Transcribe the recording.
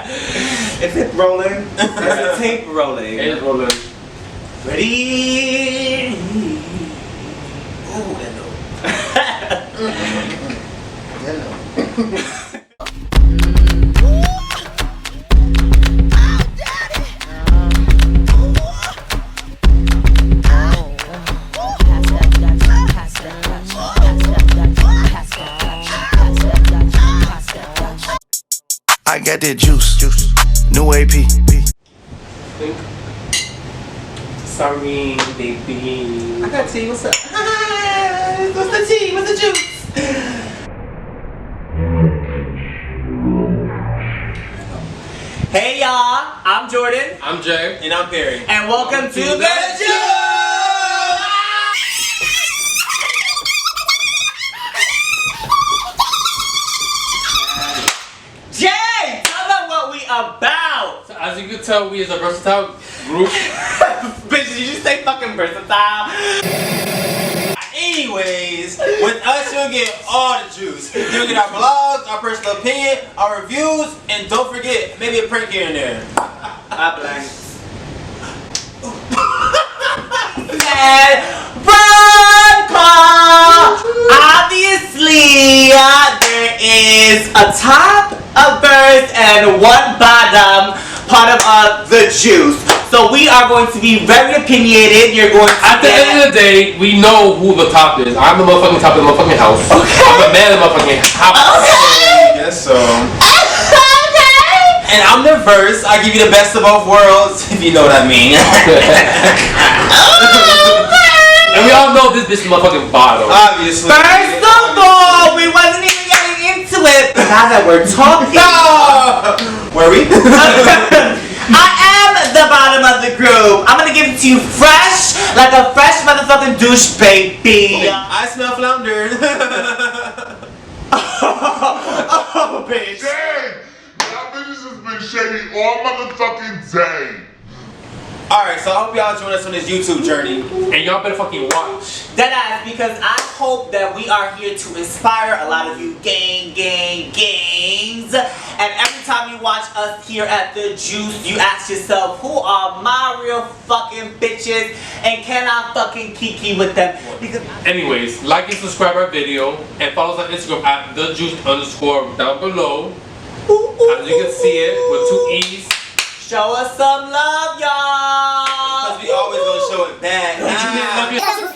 Is it rolling? Is the tape rolling? It's rolling. Ready? Ooh, hello. I got that juice, new AP. Think. Sorry, baby. I got tea. What's up? What's the tea? What's the juice? Hey y'all, I'm Jordan. I'm Jay. And I'm Perry. And welcome to the Juice! Jay, tell them what we about. So as you can tell, we is a versatile group. Bitch, did you say fucking versatile? Anyways, with us you'll get all the juice. You'll get our vlogs, our personal opinion, our reviews, and don't forget, maybe a prank here and there. I blank. And run call! Obviously, there is a top, a verse, and one bottom part of the juice. So we are going to be very opinionated. You're going to At the end of the day, we know who the top is. I'm the motherfucking top of the motherfucking house. Okay. I'm the man of the motherfucking house. Okay. Yes, so. And I'm the verse. I give you the best of both worlds, if you know what I mean. And we all know this bitch is motherfucking bottom. Obviously. First of all, we wasn't even getting into it. But now that we're talking, Were we? I am the bottom of the group. I'm gonna give it to you fresh, like a fresh motherfucking douche, baby. I smell flounder. Oh, bitch. Dang! Y'all bitches has been shady all motherfucking day. Alright, so I hope y'all join us on this YouTube journey. And y'all better fucking watch. Deadass, because I hope that we are here to inspire a lot of you gangs. And every time you watch us here at The Juice, you ask yourself, who are my real fucking bitches? And can I fucking kiki with them? Because Anyways, like and subscribe our video and follow us on Instagram at @thejuice_ down below. As you can see it with 2 E's. show us some love, y'all. Because we always gonna show it back. Would you love your-